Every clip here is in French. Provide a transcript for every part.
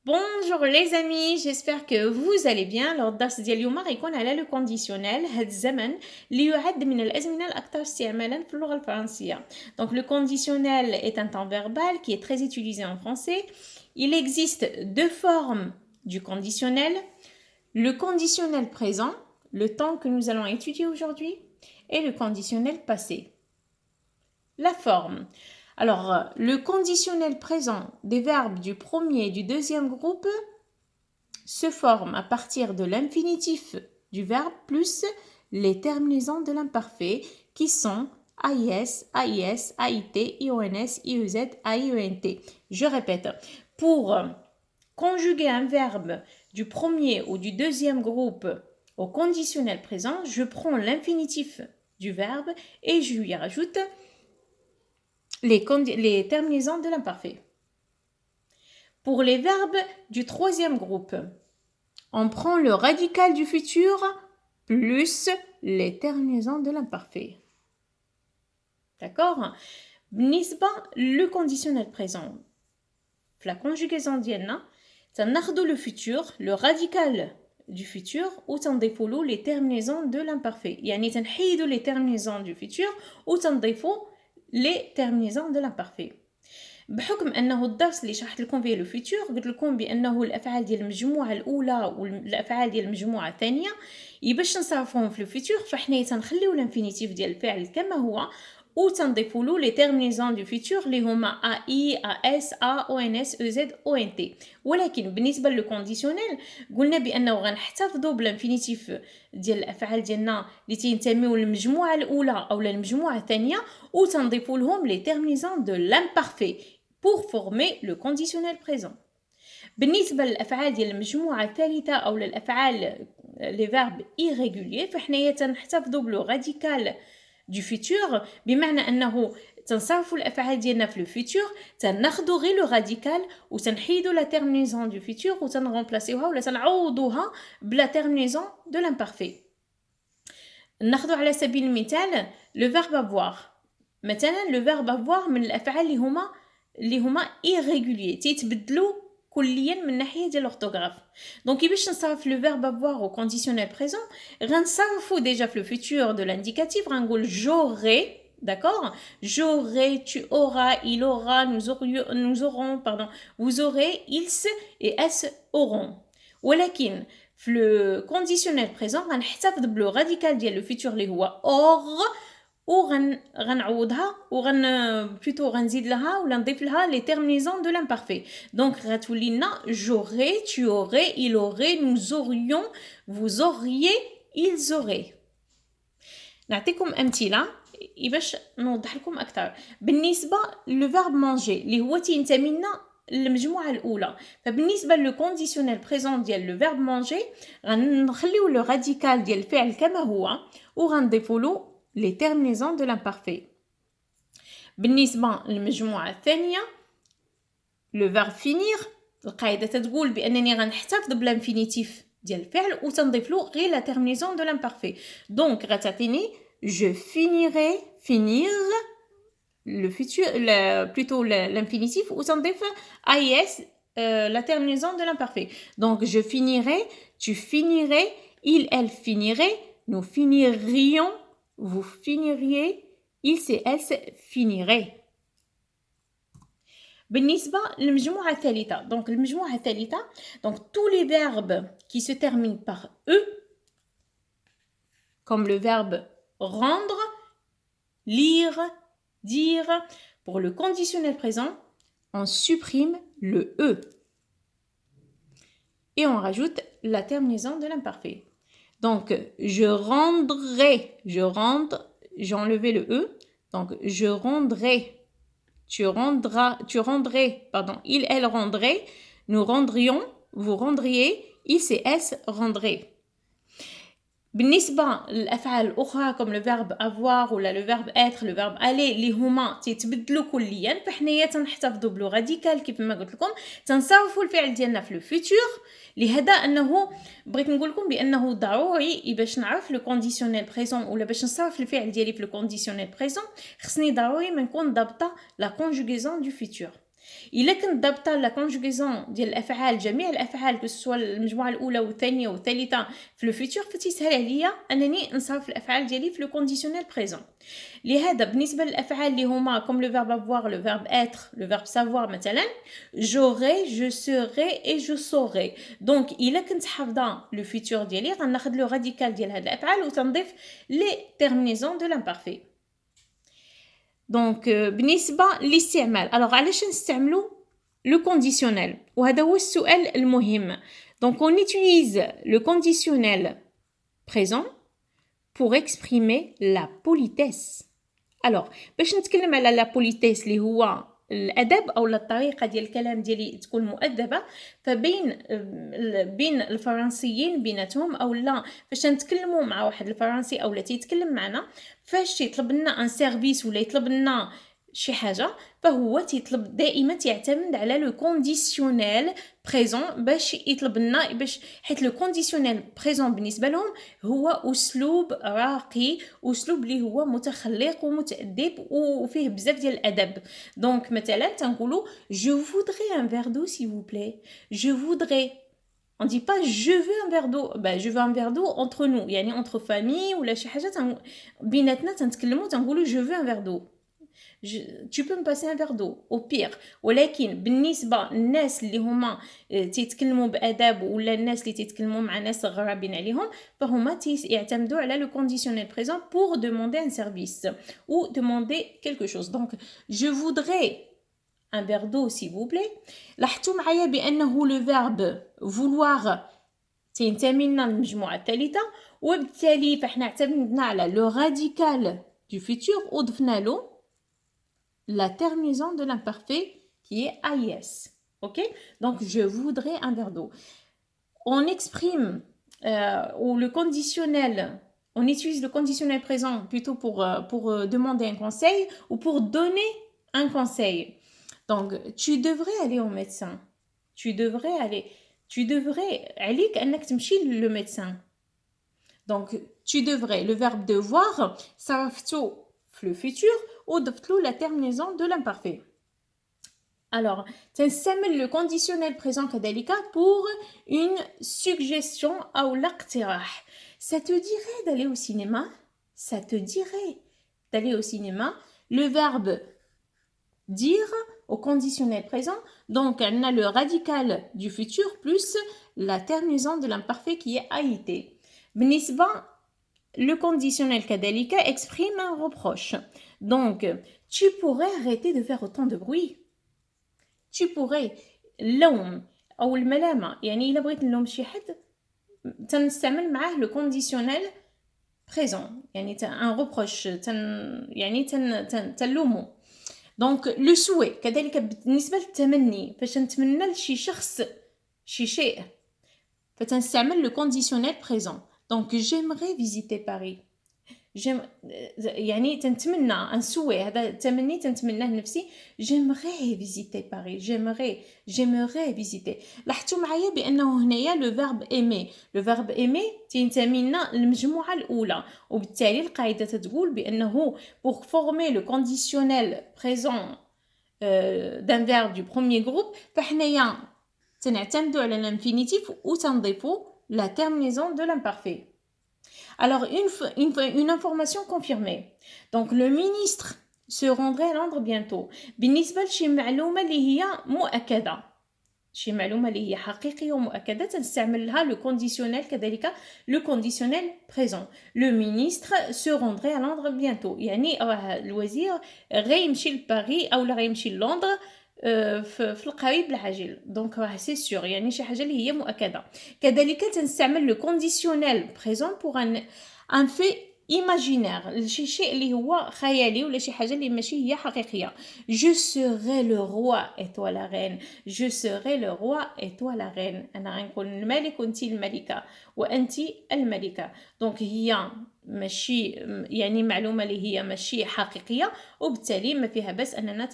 Bonjour les amis, j'espère que vous allez bien. Alors الدرس ديال اليوم غيكون على le conditionnel هاد الزمن اللي يعد من الأزمنة الأكثر استعمالا في اللغة الفرنسية. Donc le conditionnel est un temps verbal qui est très utilisé en français. Il existe deux formes du conditionnel. Le conditionnel présent, le temps que nous allons étudier aujourd'hui, et le conditionnel passé. La forme. Alors, le conditionnel présent des verbes du premier et du deuxième groupe se forme à partir de l'infinitif du verbe plus les terminaisons de l'imparfait qui sont AIS, AIS, AIT, IONS, IEZ, AIENT. Je répète, pour conjuguer un verbe du premier ou du deuxième groupe au conditionnel présent, je prends l'infinitif du verbe et je lui rajoute les terminaisons de l'imparfait. Pour les verbes du troisième groupe, on prend le radical du futur plus les terminaisons de l'imparfait. D'accord? بالنسبة le conditionnel présent. La conjugaison ديالنا تناخدو le futur, le radical du futur ou تنضيفو له les terminaisons de l'imparfait. يعني تنحيدو les terminaisons du futur ou تنضيفو les terminaisons de l'imparfait. بحكم انه الدرس اللي شرحت لكم فيه لو فيتور قلت لكم بانه الافعال ديال المجموعه الاولى والافعال ديال المجموعه الثانيه باش نصرفوهم في لو فيتور فحنا تنخليو الانفينيتيف ديال الفعل كما هو وتنضيفوا له لي تيرمينيزون دو فيتور اللي هما اي اس او ان اس او زد او ان تي. ولكن بالنسبه للو كونديسيونيل قلنا بانه غنحتفظوا بالانفينيتيف ديال الافعال ديالنا اللي تينتميو للمجموعه الاولى او للمجموعه الثانيه وتنضيفوا لهم لي تيرمينيزون دو لامبارفي pour former le conditionnel présent. بالنسبة للأفعال ديال المجموعة الثالثة أو للأفعال les verbes irréguliers فحنايا تنحتفظوا بلو راديكال du futur بمعنى أنه تنصرفوا الأفعال ديالنا في le futur تناخدوا غير لو راديكال وتنحيدوا لا terminaison du futur وتنغمبلاسيوها ولا تنعوضوها بلا terminaison de l'imparfait. ناخدوا على سبيل المثال le verbe avoir. مثلا le verbe avoir من الأفعال اللي هما irréguliers تيتبدلوا كليا من ناحيه ديال الاورتوغراف. دونك باش نصرف لو فيرب افوار او كونديسيونيل بريزون غنصرفو ديجا في لو فيتور دو لانديكاتيف غنقول j'aurai, d'accord, j'aurai, tu auras, il aura, nous aurons, pardon, vous aurez, ils et elles auront. ولكن في لو كونديسيونيل بريزون غنحتفظ بلو راديكال ديال لو فيتور اللي هو اور غنعوضها بلوتو غنزيد لها ولا نضيف لها les terminaisons de l'imparfait. Donc غتولي لنا j'aurais, tu aurais, il aurait, nous aurions, vous auriez, ils auraient. نعطيكم امثله باش نوضح لكم اكثر. بالنسبه لو فيرب مانجي اللي هو تينتمي لنا المجموعه الاولى فبالنسبه لو كونديسيونيل بريزون ديال لو فيرب مانجي غنخليو لو راديكال ديال الفعل كما هو وغنضيفوا له les terminaisons de l'imparfait. بالنسبة للمجموعة الثانية le verbe finir القاعدة تتقول بأنني غنحتفظ بالانفينيتيف ديال الفعل وتنضيف له غير la terminaison de l'imparfait. Donc غتعطيني je finirai, finir le futur plutôt l'infinitif وتنضيف is la terminaison de l'imparfait. Donc je finirai, tu finirais, il, elle finirait, nous finirions, vous finiriez, ils et elles finiraient. بالنسبة للمجموعة الثالثة donc المجموعة الثالثة donc tous les verbes qui se terminent par e comme le verbe rendre, lire, dire pour le conditionnel présent on supprime le e et on rajoute la terminaison de l'imparfait. Donc, je rendrai, j'ai enlevé le E. Donc, je rendrai, tu rendrais, pardon, il, elle rendrait, nous rendrions, vous rendriez, ils et elles rendraient. بالنسبة للأفعال الأخرى comme le verbe avoir ولا le verbe être, le verbe aller اللي هما تيتبدلوا كليا فحنايا تنحتفظوا بلو راديكال كيف ما قلت لكم تنصرفوا الفعل ديالنا في لو فيتور. لهذا انه بغيت نقول لكم بانه ضروري باش نعرف لو كونديسيونيل بريزون ولا باش نصرف الفعل ديالي في لو كونديسيونيل بريزون خصني ضروري ما نكون ضابطه لا كونجوغيزون دو فيتور. الا كنت ضابطه لا كونجوغيزون ديال الافعال جميع الافعال كسوا المجموعه الاولى والثانيه والثالثه في لو فيتور فتيسهل عليا انني نصرف الافعال ديالي في لو كونديسيونيل بريزون. لهذا بالنسبه للافعال اللي هما كوم لو فيرب افوار لو فيرب اتر لو فيرب سافوار مثلا j'aurai je serai et je saurai. دونك الا كنت حافظه لو فيتور ديالي غناخذ لو راديكال ديال هاد الافعال وتنضيف لي تيرمينيزون دو لامبارفي. دونك بالنسبه للاستعمال alors علاش نستعملوا لو كونديسيونيل وهذا هو السؤال المهم. دونك on utilise le conditionnel présent pour exprimer la politesse. alors باش نتكلم على لا politesse اللي هو الادب او الطريقه ديال الكلام ديالي تكون مؤدبه فبين بين الفرنسيين بيناتهم او لا فاش نتكلموا مع واحد الفرنسي او لا تيتكلم معنا فاش يطلب لنا ان سيرفيس ولا يطلب لنا شي حاجه فهو تيطلب دائما يعتمد على لو كونديسيونيل بريزون باش يطلب لنا باش حيت لو كونديسيونيل بريزون بالنسبه لهم هو اسلوب راقي اسلوب اللي هو متخلق ومتادب وفيه بزاف ديال الادب. دونك مثلا تنقولوا je voudrais un verre d'eau s'il vous plaît je voudrais on dit pas je veux un verre d'eau bah je veux un verre d'eau entre nous يعني entre famille ولا شي حاجه بيناتنا تنتكلموا تنقولوا je veux un verre d'eau tu peux me passer un verre d'eau au pire. ولكن بالنسبه للناس اللي هما تيتكلموا باداب ولا الناس اللي تيتكلموا مع ناس غرابين عليهم فهما يعتمدوا على le conditionnel présent pour demander un service ou demander quelque chose. donc je voudrais un verre d'eau s'il vous plaît. لاحظتوا معايا بانه le verbe vouloir تنتمي لنا للمجموعه الثالثه وبالتالي فاحنا اعتمدنا على le radical du futur وضفنا له la terminaison de l'imparfait qui est AIS. Ok? Donc, je voudrais un verre d'eau. On exprime ou le conditionnel, on utilise le conditionnel présent plutôt pour demander un conseil ou pour donner un conseil. Donc, tu devrais aller au médecin. Tu devrais aller أنك تمشي le médecin. Donc, tu devrais, le verbe devoir, صرفته في le futur وضفت له la terminaison de l'imparfait. Alors, تنستعمل le conditionnel présent كذلك pour une suggestion أو الاقتراح. Ça te dirait d'aller au cinéma? Ça te dirait d'aller au cinéma. Le verbe dire au conditionnel présent, donc on a le radical du futur plus la terminaison de l'imparfait qui est été. بالنسبة le conditionnel كذلك exprime un reproche. Donc, tu pourrais arrêter de faire autant de bruit. Tu pourrais. اللوم أو الملامة يعني إلا بغيت نلوم شي حد تنستعمل معاه le conditionnel présent يعني un reproche يعني تنلومه. Donc, le souhait كذلك بالنسبة للتمني فاش نتمنى لشي شخص شي شيء فتنستعمل le conditionnel présent. Donc, j'aimerais visiter Paris. يعني تنتمنى ان سوي هذا تمني تنتمناه لنفسي j'aimerais visiter Paris j'aimerais visiter. لاحظتوا معايا بانه هنايا لو فيرب ايمي لو فيرب ايمي تنتمي لنا للمجموعه الاولى وبالتالي القاعده تتقول بانه pour former le conditionnel présent d'un verbe du premier groupe فحنايا تنعتمدوا على الانفينيتيف وتنضيفوا la terminaison de l'imparfait. Alors, une information confirmée. Donc, le ministre se rendrait à Londres bientôt. بالنسبة لشي معلومة اللي هي مؤكدة. شي معلومة اللي هي حقيقية ومؤكدة تنستعملها le conditionnel كذلك le conditionnel présent. Le ministre se rendrait à Londres bientôt. يعني الوزير غيمشي لباريس أو غيمشي للندن في القريب العاجل. دونك راه سي سور يعني شي حاجه اللي هي مؤكده. كذلك تنستعمل لو كونديسيونيل بريزون بور ان في imaginaire شي شيء اللي هو خيالي ولا شي حاجه اللي ماشي هي حقيقيه. je serai le roi et toi la reine je serai le roi et toi la reine. انا غنكون الملك وانت الملكه وانت الملكه. دونك هي ماشي يعني معلومه اللي هي ماشي حقيقيه وبالتالي ما فيها بس اننا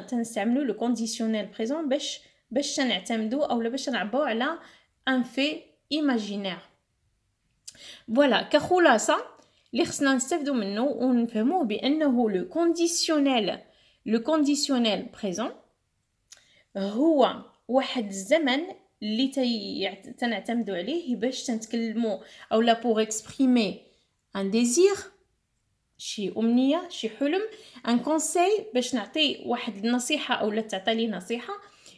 تنستعملوا لو كونديسيونيل بريزون باش نعتمدوا او باش نعبروا على ان في imaginaire. فوالا كخلاصه اللي خصنا نستافدوا منه ونفهموه بانه لو كونديسيونيل le conditionnel présent هو واحد الزمن اللي تنعتمدوا عليه باش تنتكلموا اولا pour exprimer un désir شي أمنية شي حلم un conseil باش نعطي واحد النصيحة أولا تعطي لي نصيحة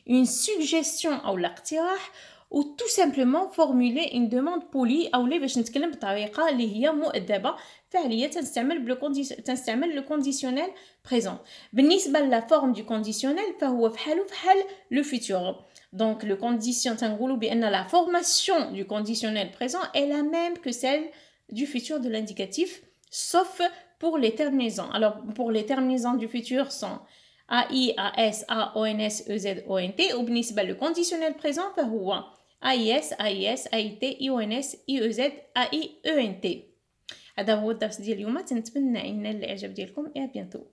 une suggestion أولا اقتراح ou tout simplement formuler une demande polie أولا باش نتكلم بطريقة اللي هي مؤدبة فعليا تنستعمل le conditionnel présent. بالنسبة لا forme du conditionnel فهو فحال le futur. Donc le condition تنقولوا بأن la formation du conditionnel présent est la même que celle du futur de l'indicatif sauf pour les terminaisons. Alors pour les terminaisons du futur sont AI, AS, AONS, EZ, ONT وبالنسبة le conditionnel présent فهو AIS, AIS, AIT, IONS, IEZ, AI, ENT. هذا هو الدرس ديال اليوم. تنتمنى ان الاعجاب ديالكم. et à bientôt.